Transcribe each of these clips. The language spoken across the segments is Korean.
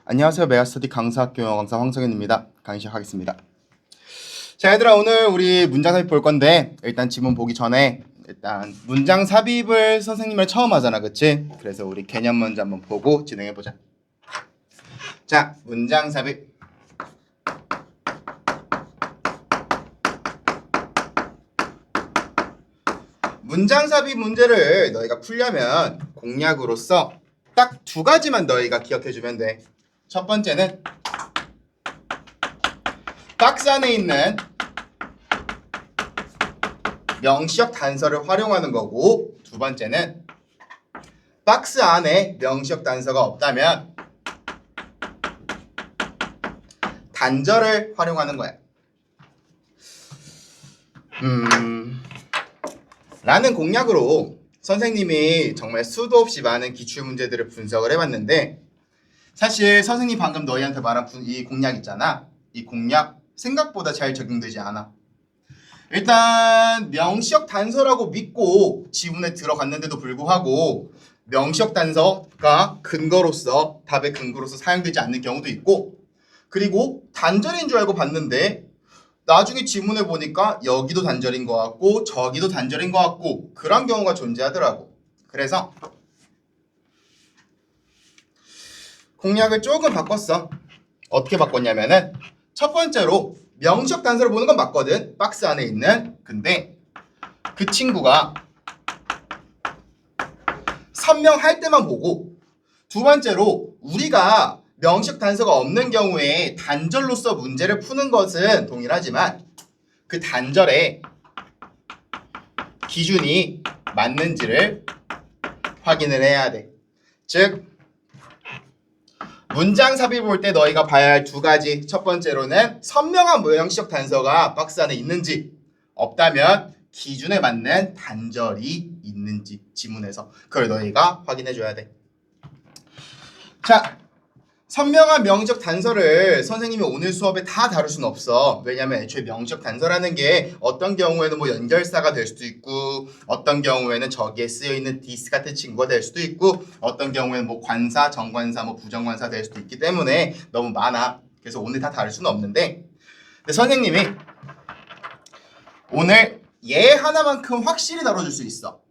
안녕하세요. 메가스터디 강사학교 영어 강사 황성현입니다. 강의 시작하겠습니다. 자, 얘들아, 오늘 우리 문장 삽입 볼 건데 일단 지문 보기 전에 일단 문장 삽입을 선생님을 처음 하잖아, 그치? 그래서 우리 개념 먼저 한번 보고 진행해보자. 자, 문장 삽입. 문장 삽입 문제를 너희가 풀려면 공략으로서 딱 두 가지만 너희가 기억해주면 돼. 첫 번째는 박스 안에 있는 명시적 단서를 활용하는 거고, 두 번째는 박스 안에 명시적 단서가 없다면 단절을 활용하는 거야. 라는 공략으로 선생님이 정말 수도 없이 많은 기출문제들을 분석을 해봤는데, 사실 선생님 방금 너희한테 말한 이 공략 있잖아. 이 공략 생각보다 잘 적용되지 않아. 일단 명시적 단서라고 믿고 지문에 들어갔는데도 불구하고 명시적 단서가 근거로서, 답의 근거로서 사용되지 않는 경우도 있고, 그리고 단절인 줄 알고 봤는데 나중에 지문에 보니까 여기도 단절인 것 같고 저기도 단절인 것 같고 그런 경우가 존재하더라고. 그래서 공략을 조금 바꿨어. 어떻게 바꿨냐면은 첫 번째로 명시적 단서를 보는 건 맞거든, 박스 안에 있는. 근데 그 친구가 선명할 때만 보고, 두 번째로 우리가 명시적 단서가 없는 경우에 단절로서 문제를 푸는 것은 동일하지만 그 단절의 기준이 맞는지를 확인을 해야 돼. 즉 문장 삽입 볼 때 너희가 봐야 할 두 가지. 첫 번째로는 선명한 명시적 단서가 박스 안에 있는지, 없다면 기준에 맞는 단절이 있는지 지문에서 그걸 너희가 확인해 줘야 돼. 자, 선명한 명시적 단서를 선생님이 오늘 수업에 다 다룰 수는 없어. 왜냐면 애초에 명시적 단서라는 게 어떤 경우에는 뭐 연결사가 될 수도 있고, 어떤 경우에는 저기에 쓰여있는 this 같은 친구가 될 수도 있고, 어떤 경우에는 뭐 관사, 정관사, 뭐 부정관사 될 수도 있기 때문에 너무 많아. 그래서 오늘 다 다룰 수는 없는데, 근데 선생님이 오늘 얘 하나만큼 확실히 다뤄줄 수 있어.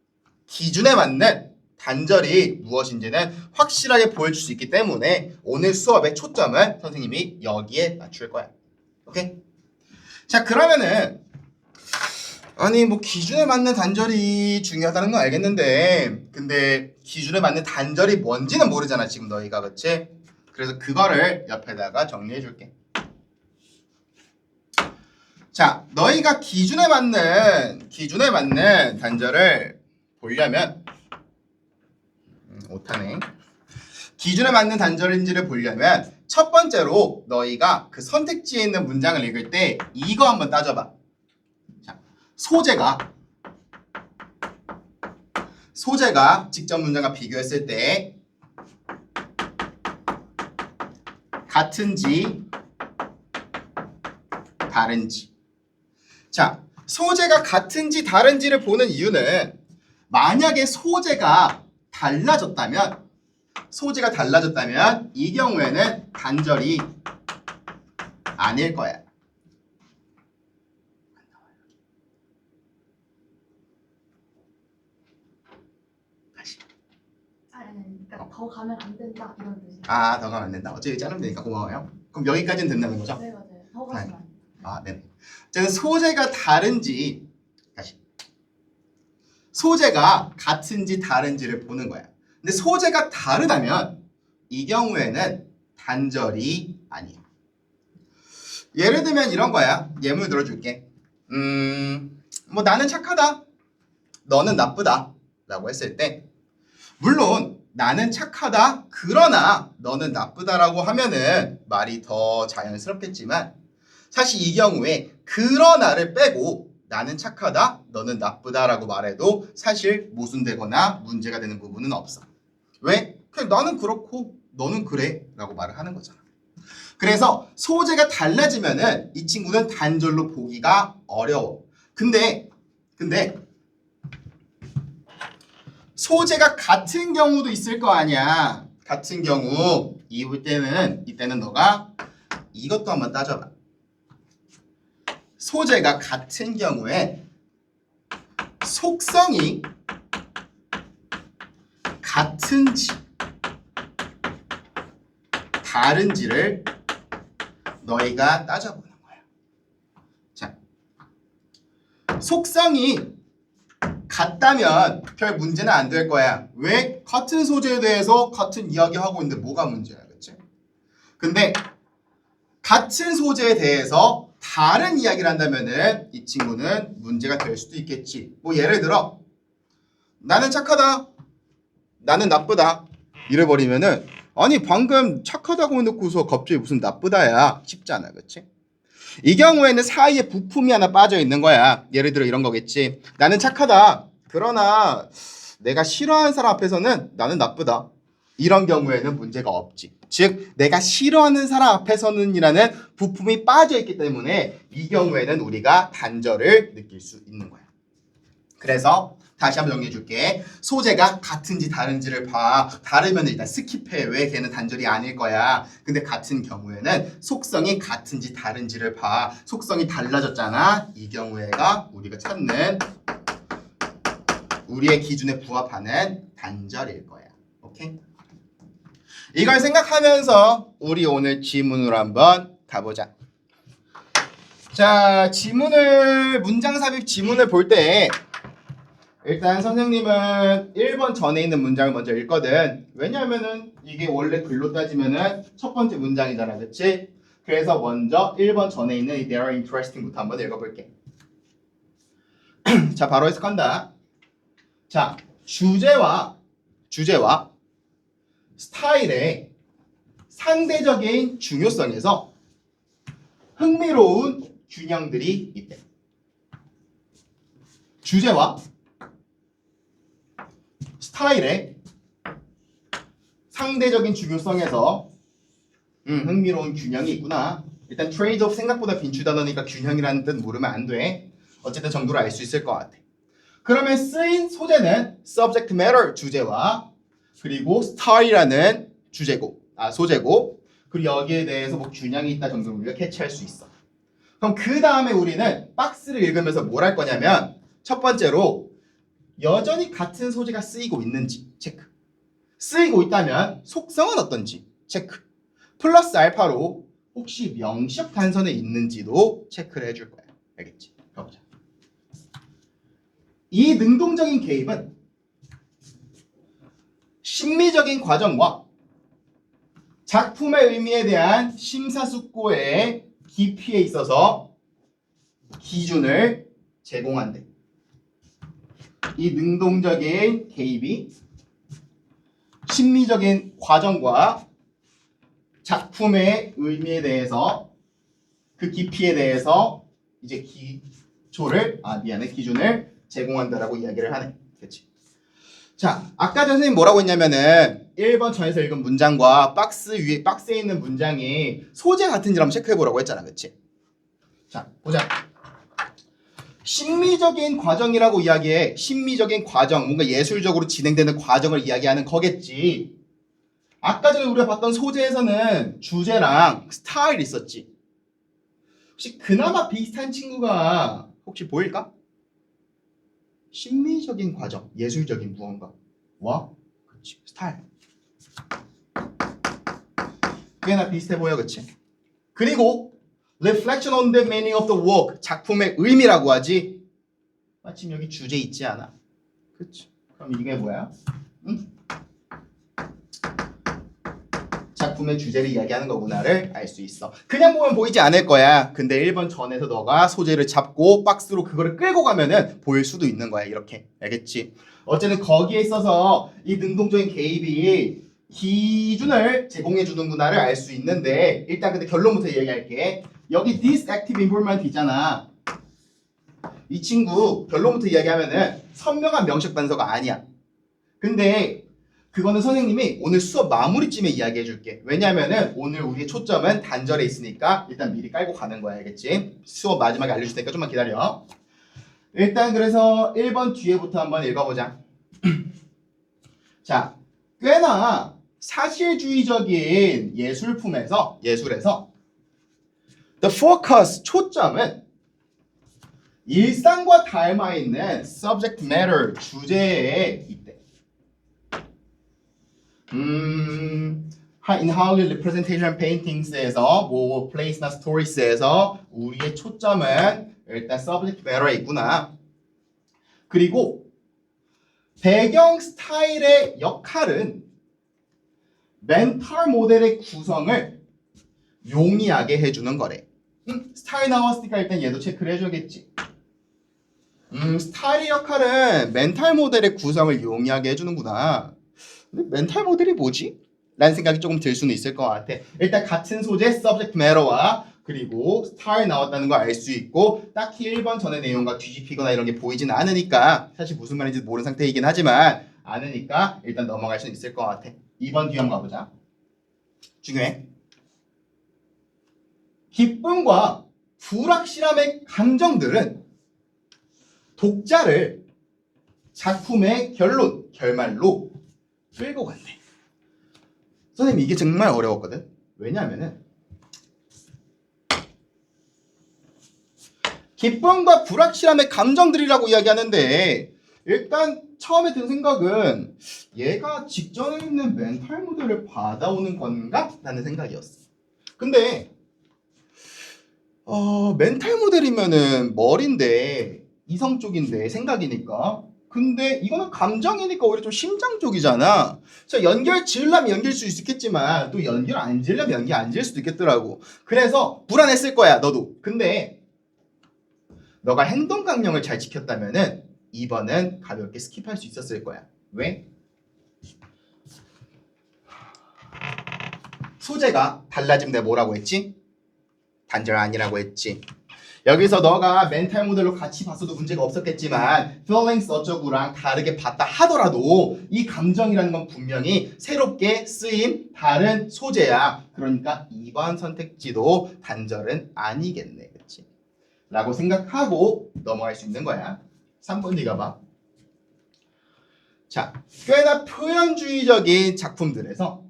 기준에 맞는 단절이 무엇인지는 확실하게 보여줄 수 있기 때문에 오늘 수업의 초점은 선생님이 여기에 맞출 거야. 오케이? 자, 그러면은 아니 뭐 기준에 맞는 단절이 중요하다는 건 알겠는데, 근데 기준에 맞는 단절이 뭔지는 모르잖아 지금 너희가, 그치? 그래서 그거를 옆에다가 정리해 줄게. 자, 너희가 기준에 맞는 단절을 보려면 오타네. 기준에 맞는 단절인지를 보려면 첫 번째로 너희가 그 선택지에 있는 문장을 읽을 때 이거 한번 따져봐. 자, 소재가 직접 문장과 비교했을 때 같은지 다른지. 자, 소재가 같은지 다른지를 보는 이유는 만약에 소재가 달라졌다면 이 경우에는 단절이 아닐 거야. 다시. 그러니까 더 가면 안 된다 이런 뜻이에요. 아, 더 가면 안 된다. 어차피 자르면 되니까 고마워요. 그럼 여기까지는 된다는 거죠? 네, 맞아요. 더 가면 안 돼요. 아, 네. 저는 소재가 다른지, 다시. 소재가 같은지 다른지를 보는 거야. 근데 소재가 다르다면 이 경우에는 단절이 아니야. 예를 들면 이런 거야. 예문 들어줄게. 뭐 나는 착하다, 너는 나쁘다 라고 했을 때, 물론 나는 착하다 그러나 너는 나쁘다라고 하면은 말이 더 자연스럽겠지만, 사실 이 경우에 그러나를 빼고 나는 착하다, 너는 나쁘다라고 말해도 사실 모순되거나 문제가 되는 부분은 없어. 왜? 그냥 나는 그렇고 너는 그래 라고 말을 하는 거잖아. 그래서 소재가 달라지면은 이 친구는 단절로 보기가 어려워. 근데 소재가 같은 경우도 있을 거 아니야. 같은 경우 이때는 너가 이것도 한번 따져봐. 소재가 같은 경우에 속성이 같은지 다른지를 너희가 따져보는 거야. 자, 속성이 같다면 별 문제는 안 될 거야. 왜? 같은 소재에 대해서 같은 이야기하고 있는데 뭐가 문제야, 그치? 근데 같은 소재에 대해서 다른 이야기를 한다면은 이 친구는 문제가 될 수도 있겠지. 뭐 예를 들어 나는 착하다, 나는 나쁘다 이래버리면은 아니 방금 착하다고 해놓고서 갑자기 무슨 나쁘다야 쉽잖아, 그치? 이 경우에는 사이에 부품이 하나 빠져 있는 거야. 예를 들어 이런 거겠지. 나는 착하다. 그러나 내가 싫어하는 사람 앞에서는 나는 나쁘다. 이런 경우에는 문제가 없지. 즉 내가 싫어하는 사람 앞에서는 이라는 부품이 빠져 있기 때문에 이 경우에는 우리가 단절을 느낄 수 있는 거야. 그래서 다시 한번 정리해 줄게. 소재가 같은지 다른지를 봐. 다르면 일단 스킵해. 왜? 걔는 단절이 아닐 거야. 근데 같은 경우에는 속성이 같은지 다른지를 봐. 속성이 달라졌잖아. 이 경우에가 우리가 찾는 우리의 기준에 부합하는 단절일 거야. 오케이? 이걸 생각하면서 우리 오늘 지문으로 한번 가보자. 자, 문장 삽입 지문을 볼 때 일단 선생님은 1번 전에 있는 문장을 먼저 읽거든. 왜냐면은 이게 원래 글로 따지면은 첫 번째 문장이잖아, 그치? 그래서 먼저 1번 전에 있는 이 They are interesting부터 한번 읽어볼게. 자, 바로 해석한다. 자, 주제와 스타일의 상대적인 중요성에서 흥미로운 균형들이 있대. 주제와 스타일의 상대적인 중요성에서 흥미로운 균형이 있구나. 일단 트레이드오프 생각보다 빈추 단어니까 균형이라는 뜻 모르면 안 돼. 어쨌든 정도를 알 수 있을 것 같아. 그러면 쓰인 소재는 subject matter 주제와 그리고 style이라는 소재고 그리고 여기에 대해서 뭐 균형이 있다 정도를 우리가 캐치할 수 있어. 그럼 그 다음에 우리는 박스를 읽으면서 뭘 할 거냐면 첫 번째로 여전히 같은 소재가 쓰이고 있는지 체크. 쓰이고 있다면 속성은 어떤지 체크. 플러스 알파로 혹시 명시적 단선에 있는지도 체크를 해줄 거야. 알겠지? 가보자. 이 능동적인 개입은 심미적인 과정과 작품의 의미에 대한 심사숙고의 깊이에 있어서 기준을 제공한대. 이 능동적인 개입이 심미적인 과정과 작품의 의미에 대해서 그 깊이에 대해서 이제 기준을 제공한다라고 이야기를 하네. 그렇지? 자, 아까 선생님 뭐라고 했냐면은 1번 전에서 읽은 문장과 박스에 있는 문장이 소재 같은지 한번 체크해 보라고 했잖아. 그렇지? 자, 보자. 심미적인 과정이라고 이야기해. 심미적인 과정, 뭔가 예술적으로 진행되는 과정을 이야기하는 거겠지. 아까 전에 우리가 봤던 소재에서는 주제랑 스타일이 있었지. 혹시 그나마 비슷한 친구가 혹시 보일까? 심미적인 과정, 예술적인 무언가와 그치, 스타일. 꽤나 비슷해 보여, 그치? 그리고 reflection on the meaning of the work, 작품의 의미라고 하지. 마침 여기 주제 있지 않아? 그치? 그럼 이게 뭐야? 응? 작품의 주제를 이야기하는 거구나를 알 수 있어. 그냥 보면 보이지 않을 거야. 근데 1번 전에서 너가 소재를 잡고 박스로 그거를 끌고 가면은 보일 수도 있는 거야. 이렇게. 알겠지? 어쨌든 거기에 있어서 이 능동적인 개입이 기준을 제공해 주는구나를 알 수 있는데 일단 근데 결론부터 얘기할게. 여기 this active involvement 있잖아. 이 친구 결론부터 이야기하면은 선명한 명식 단서가 아니야. 근데 그거는 선생님이 오늘 수업 마무리쯤에 이야기해 줄게. 왜냐면은 오늘 우리의 초점은 단절에 있으니까 일단 미리 깔고 가는 거야. 알겠지? 수업 마지막에 알려줄 테니까 좀만 기다려. 일단 그래서 1번 뒤에부터 한번 읽어보자. 자, 꽤나 사실주의적인 예술에서 the focus 초점은 일상과 닮아 있는 subject matter 주제에 있대. in Hollywood representation paintings에서 뭐 plays나 stories에서 우리의 초점은 일단 subject matter에 있구나. 그리고 배경 스타일의 역할은 멘탈 모델의 구성을 용이하게 해주는 거래. 스타일 나왔으니까 일단 얘도 체크를 해줘야겠지. 스타일의 역할은 멘탈 모델의 구성을 용이하게 해주는구나. 근데 멘탈 모델이 뭐지? 라는 생각이 조금 들 수는 있을 것 같아. 일단 같은 소재 subject matter와 그리고 스타일 나왔다는 걸 알 수 있고 딱히 1번 전의 내용과 뒤집히거나 이런 게 보이진 않으니까 사실 무슨 말인지 모르는 상태이긴 하지만 않으니까 일단 넘어갈 수는 있을 것 같아. 2번 뒤 한번 가보자. 중요해. 기쁨과 불확실함의 감정들은 독자를 작품의 결말로 끌고 간대. 선생님 이게 정말 어려웠거든. 왜냐하면은 기쁨과 불확실함의 감정들이라고 이야기하는데 일단 처음에 든 생각은 얘가 직전에 있는 멘탈 모델을 받아오는 건가? 라는 생각이었어. 근데 멘탈 모델이면은 머리인데 이성 쪽인데 생각이니까 근데 이거는 감정이니까 오히려 좀 심장 쪽이잖아. 자, 연결 지으려면 연결 수 있겠지만 또 연결 안 지으려면 연결 안 지을 수도 있겠더라고. 그래서 불안했을 거야 너도. 근데 너가 행동 강령을 잘 지켰다면은 2번은 가볍게 스킵할 수 있었을 거야. 왜? 소재가 달라지면 내가 뭐라고 했지? 단절 아니라고 했지. 여기서 너가 멘탈 모델로 같이 봤어도 문제가 없었겠지만 feelings 어쩌고랑 다르게 봤다 하더라도 이 감정이라는 건 분명히 새롭게 쓰인 다른 소재야. 그러니까 2번 선택지도 단절은 아니겠네. 그렇지? 라고 생각하고 넘어갈 수 있는 거야. 3번 뒤가 봐. 자, 꽤나 표현주의적인 작품들에서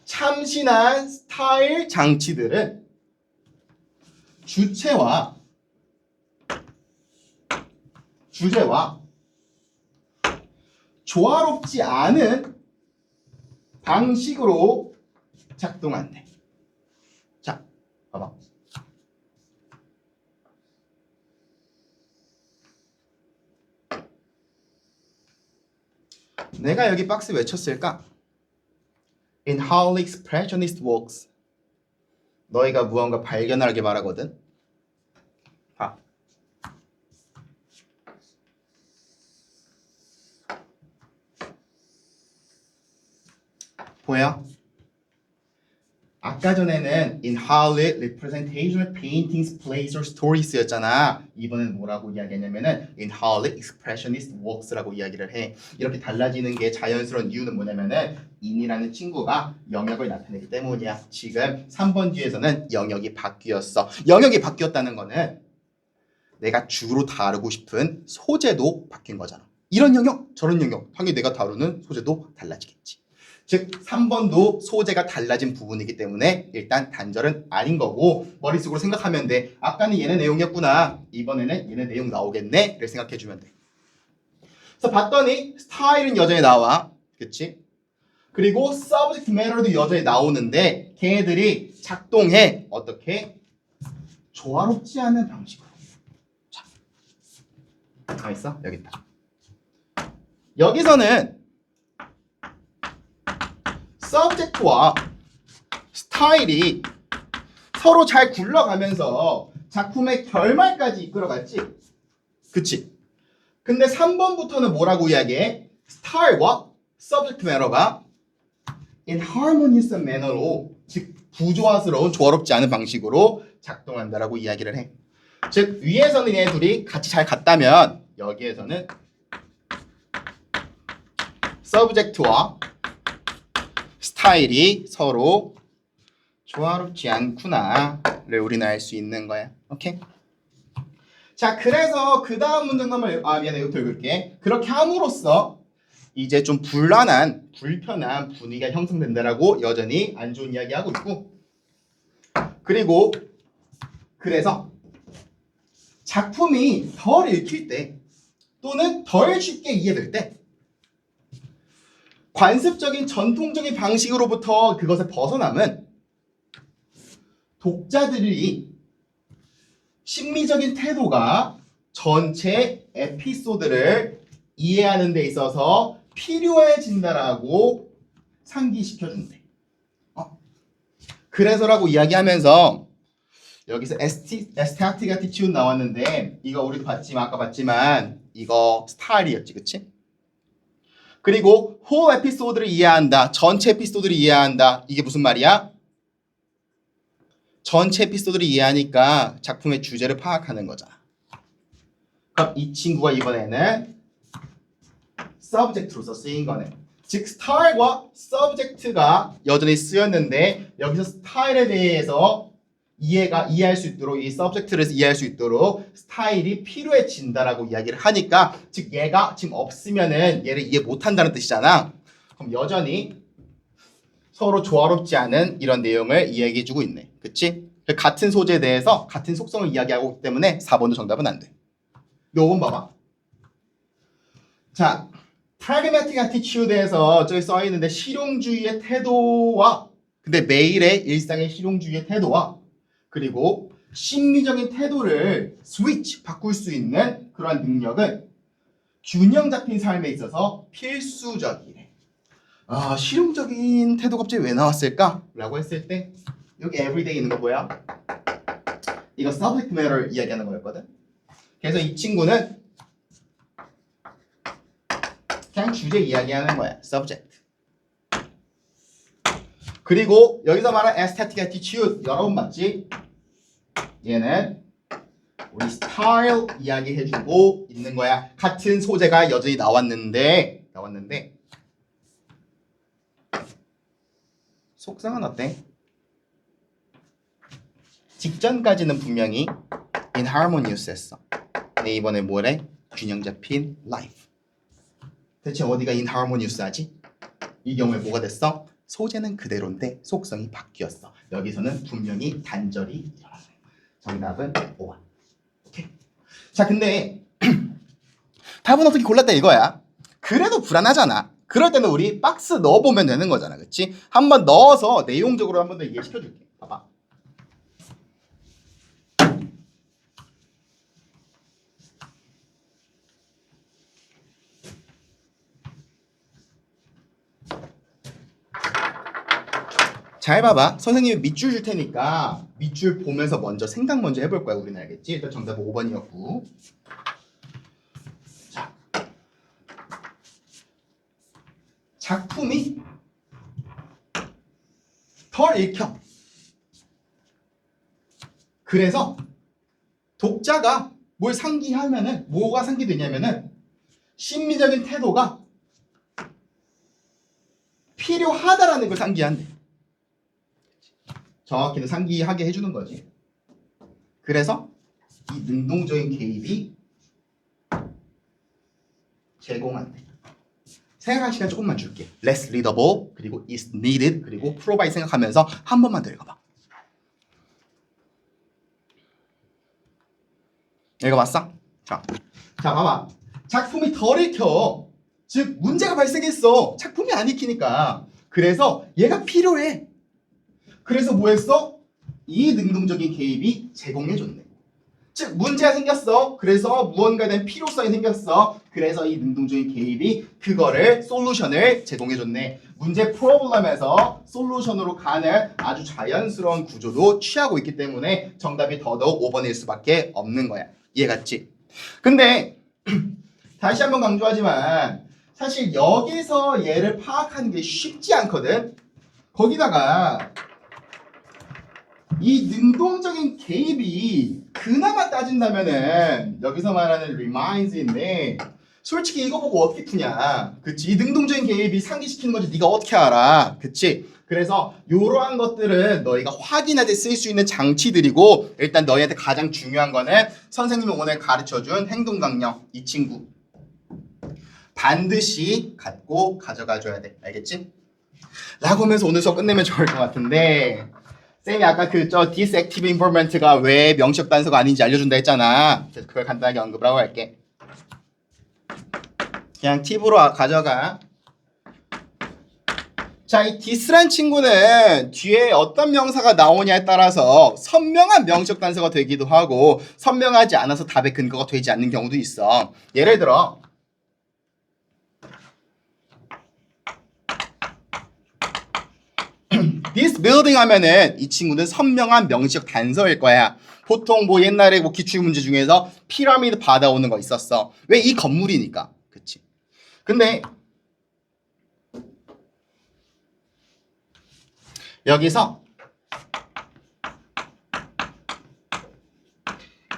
참신한 스타일 장치들은 주제와 조화롭지 않은 방식으로 작동한대. 자, 봐봐. 내가 여기 박스 왜 쳤을까? In highly expressionist works 너희가 무언가 발견하게 말하거든. 봐. 보여? 아까 전에는 in highly representational paintings, plays or stories였잖아. 이번엔 뭐라고 이야기했냐면은 in highly expressionist works라고 이야기를 해. 이렇게 달라지는 게 자연스러운 이유는 뭐냐면은 in이라는 친구가 영역을 나타내기 때문이야. 지금 3번 뒤에서는 영역이 바뀌었어. 영역이 바뀌었다는 거는 내가 주로 다루고 싶은 소재도 바뀐 거잖아. 이런 영역, 저런 영역, 당연히 내가 다루는 소재도 달라지겠지. 즉 3번도 소재가 달라진 부분이기 때문에 일단 단절은 아닌 거고 머릿속으로 생각하면 돼. 아까는 얘네 내용이었구나. 이번에는 얘네 내용 나오겠네. 를 생각해주면 돼. 그래서 봤더니 스타일은 여전히 나와. 그치? 그리고 subject matter도 여전히 나오는데 걔네들이 작동해. 어떻게? 조화롭지 않은 방식으로. 자, 다 있어? 여기 있다. 여기서는 서브젝트와 스타일이 서로 잘 굴러가면서 작품의 결말까지 이끌어갔지? 그치? 근데 3번부터는 뭐라고 이야기해? 스타일과 서브젝트 매너가 in harmonious manner로 즉 부조화스러운 조화롭지 않은 방식으로 작동한다라고 이야기를 해. 즉 위에서는 얘 둘이 같이 잘 갔다면 여기에서는 서브젝트와 스타일이 서로 조화롭지 않구나를 우리는 알 수 있는 거야. 오케이? 자, 그래서 그 다음 문장도 한번 미안해. 이거 읽을게. 그렇게 함으로써 이제 좀 불안한, 불편한 분위기가 형성된다라고 여전히 안 좋은 이야기 하고 있고, 그리고 그래서 작품이 덜 읽힐 때 또는 덜 쉽게 이해될 때 관습적인 전통적인 방식으로부터 그것에 벗어남은 독자들이 심미적인 태도가 전체 에피소드를 이해하는 데 있어서 필요해진다라고 상기시켜준대. 그래서라고 이야기하면서 여기서 에스테틱 애티튜드 나왔는데 이거 우리도 봤지만 아까 봤지만 이거 스타일이었지, 그치? 그리고 whole 에피소드를 이해한다, 전체 에피소드를 이해한다. 이게 무슨 말이야? 전체 에피소드를 이해하니까 작품의 주제를 파악하는 거잖아. 그럼 이 친구가 이번에는 subject로서 쓰인 거네. 즉 스타일과 subject가 여전히 쓰였는데 여기서 스타일에 대해서 이해할 수 있도록 이 subject를 이해할 수 있도록 스타일이 필요해진다라고 이야기를 하니까 즉 얘가 지금 없으면은 얘를 이해 못한다는 뜻이잖아. 그럼 여전히 서로 조화롭지 않은 이런 내용을 이야기해주고 있네. 그치? 같은 소재에 대해서 같은 속성을 이야기하고 있기 때문에 4번도 정답은 안 돼. 5번 봐봐. 자, pragmatic attitude에서 저기 써있는데 실용주의의 태도와 근데 매일의 일상의 실용주의의 태도와 그리고 심미적인 태도를 스위치 바꿀 수 있는 그러한 능력은 균형 잡힌 삶에 있어서 필수적이래. 아, 실용적인 태도 갑자기 왜 나왔을까? 라고 했을 때 여기 everyday 있는 거 뭐야? 이거 subject matter 이야기하는 거였거든. 그래서 이 친구는 그냥 주제 이야기하는 거야. subject. 그리고 여기서 말한 aesthetic attitude 여러 번 봤지? 얘는 우리 style 이야기해주고 있는 거야. 같은 소재가 여전히 나왔는데 속성은 어때? 직전까지는 분명히 inharmonious 했어. 근데 이번에 뭐래? 균형 잡힌 life. 대체 어디가 inharmonious 하지? 이 경우에 뭐가 됐어? 소재는 그대로인데 속성이 바뀌었어. 여기서는 분명히 단절이 일어났어요. 정답은 5번. 오케이. 자, 근데 답은 어떻게 골랐다 이거야. 그래도 불안하잖아. 그럴 때는 우리 박스 넣어보면 되는 거잖아. 그치? 한번 넣어서 내용적으로 한번 더 이해시켜줄게. 봐봐. 잘 봐봐. 선생님이 밑줄 줄 테니까 밑줄 보면서 먼저 생각 먼저 해볼 거야. 우리는 알겠지? 일단 정답은 5번이었고. 자, 작품이 덜 읽혀. 그래서 독자가 뭘 상기하면은 뭐가 상기되냐면은 심미적인 태도가 필요하다라는 걸 상기한대. 정확히는 상기하게 해주는 거지. 그래서 이 능동적인 개입이 제공한대. 생각할 시간 조금만 줄게. Less readable, 그리고 is needed, 그리고 provide 생각하면서 한 번만 더 읽어봐. 읽어봤어? 자, 봐봐. 작품이 덜 읽혀. 즉 문제가 발생했어. 작품이 안 읽히니까. 그래서 얘가 필요해. 그래서 뭐 했어? 이 능동적인 개입이 제공해줬네. 즉 문제가 생겼어. 그래서 무언가에 대한 필요성이 생겼어. 그래서 이 능동적인 개입이 그거를 솔루션을 제공해줬네. 문제 프로블럼에서 솔루션으로 가는 아주 자연스러운 구조도 취하고 있기 때문에 정답이 더더욱 5번일 수밖에 없는 거야. 이해갔지? 근데 다시 한번 강조하지만 사실 여기서 얘를 파악하는 게 쉽지 않거든. 거기다가 이 능동적인 개입이 그나마 따진다면은 여기서 말하는 reminds인데 솔직히 이거 보고 어떻게 푸냐. 그치? 이 능동적인 개입이 상기시키는 건지 네가 어떻게 알아. 그치? 그래서 이러한 것들은 너희가 확인할 때 쓸 수 있는 장치들이고 일단 너희한테 가장 중요한 거는 선생님이 오늘 가르쳐준 행동강령 이 친구. 반드시 갖고 가져가줘야 돼. 알겠지? 라고 하면서 오늘 수업 끝내면 좋을 것 같은데 쌤이 아까 this active involvement가 왜 명시적 단서가 아닌지 알려준다 했잖아. 그래서 그걸 간단하게 언급을 하고 할게. 그냥 팁으로 가져가. 자, 이 this란 친구는 뒤에 어떤 명사가 나오냐에 따라서 선명한 명시적 단서가 되기도 하고 선명하지 않아서 답의 근거가 되지 않는 경우도 있어. 예를 들어 this building 하면은 이 친구는 선명한 명시적 단서일 거야. 보통 뭐 옛날에 뭐 기출문제 중에서 피라미드 받아오는 거 있었어. 왜? 이 건물이니까. 그치? 근데 여기서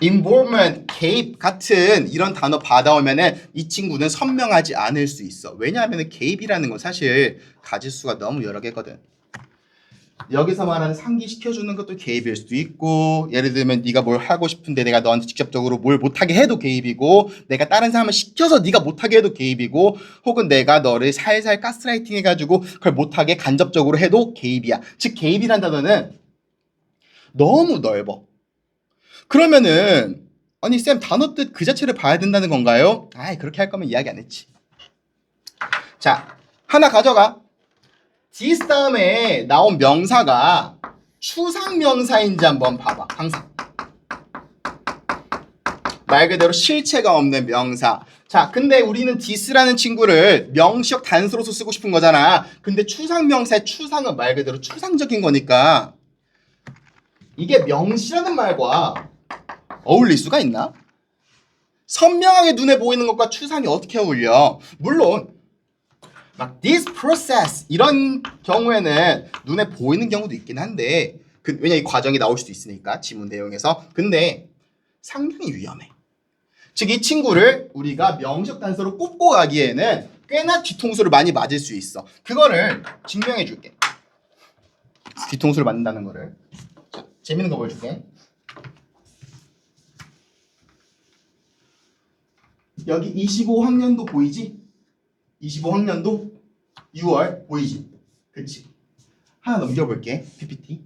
involvement, 개입 같은 이런 단어 받아오면은 이 친구는 선명하지 않을 수 있어. 왜냐하면 개입이라는 건 사실 가지수가 너무 여러 개거든. 여기서 말하는 상기시켜주는 것도 개입일 수도 있고, 예를 들면 네가 뭘 하고 싶은데 내가 너한테 직접적으로 뭘 못하게 해도 개입이고, 내가 다른 사람을 시켜서 네가 못하게 해도 개입이고, 혹은 내가 너를 살살 가스라이팅 해가지고 그걸 못하게 간접적으로 해도 개입이야. 즉 개입이란 단어는 너무 넓어. 그러면은 아니 쌤 단어 뜻 그 자체를 봐야 된다는 건가요? 아이 그렇게 할 거면 이야기 안 했지. 자, 하나 가져가. this 다음에 나온 명사가 추상명사인지 한번 봐봐. 항상 말 그대로 실체가 없는 명사. 자, 근데 우리는 this라는 친구를 명시적 단서로서 쓰고 싶은 거잖아. 근데 추상명사의 추상은 말 그대로 추상적인 거니까 이게 명시라는 말과 어울릴 수가 있나? 선명하게 눈에 보이는 것과 추상이 어떻게 어울려? 물론 막 this process 이런 경우에는 눈에 보이는 경우도 있긴 한데 왜냐 이 과정이 나올 수도 있으니까 지문 내용에서. 근데 상당히 위험해. 즉 이 친구를 우리가 명시적 단서로 꼽고 가기에는 꽤나 뒤통수를 많이 맞을 수 있어. 그거를 증명해 줄게. 뒤통수를 맞는다는 거를. 자, 재밌는 거 보여줄게. 여기 25학년도 보이지? 25학년도 6월 보이지? 그치? 하나 넘겨볼게. PPT.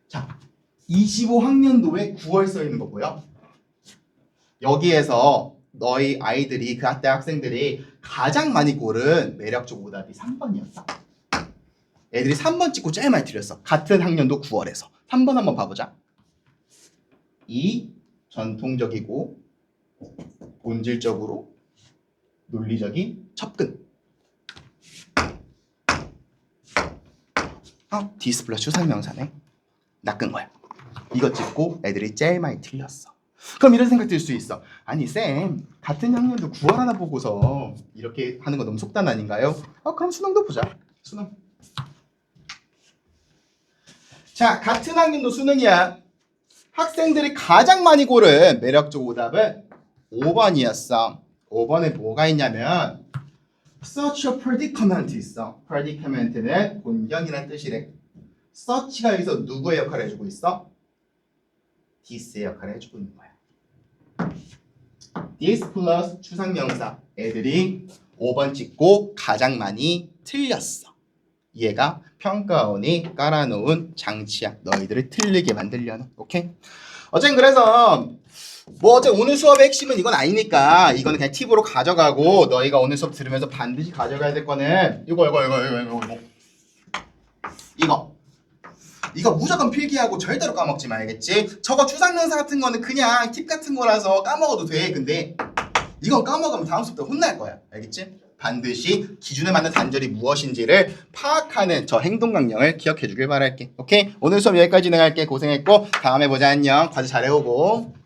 자, 25학년도에 9월 써있는 거 보여? 여기에서 너희 아이들이 그 학대 학생들이 가장 많이 고른 매력적 오답이 3번이었어. 애들이 3번 찍고 제일 많이 틀렸어. 같은 학년도 9월에서. 3번 한번 봐보자. 이 전통적이고 본질적으로 논리적인 접근. this 플러스 추상명사네. 낚은 거야. 이거 찍고 애들이 제일 많이 틀렸어. 그럼 이런 생각 들 수 있어. 아니 쌤 같은 학년도 9월 하나 보고서 이렇게 하는 거 너무 속단 아닌가요? 그럼 수능도 보자. 수능. 자, 같은 학년도 수능이야. 학생들이 가장 많이 고른 매력적 오답은 5번이었어. 5번에 뭐가 있냐면 such a predicament 있어. predicament는 곤경이란 뜻이래. such가 여기서 누구의 역할을 해주고 있어? this의 역할을 해주고 있는 거야. this 플러스 추상명사. 애들이 5번 찍고 가장 많이 틀렸어. 얘가 평가원이 깔아놓은 장치야. 너희들을 틀리게 만들려는. 오케이? 어쨌든 그래서 오늘 수업의 핵심은 이건 아니니까 이거는 그냥 팁으로 가져가고 너희가 오늘 수업 들으면서 반드시 가져가야 될 거는 이거 무조건 필기하고 절대로 까먹지 말겠지? 저거 추상명사 같은 거는 그냥 팁 같은 거라서 까먹어도 돼. 근데 이건 까먹으면 다음 수업 때 혼날 거야. 알겠지? 반드시 기준에 맞는 단절이 무엇인지를 파악하는 저 행동 강령을 기억해 주길 바랄게. 오케이? 오늘 수업 여기까지 진행할게. 고생했고 다음에 보자. 안녕. 과제 잘해오고.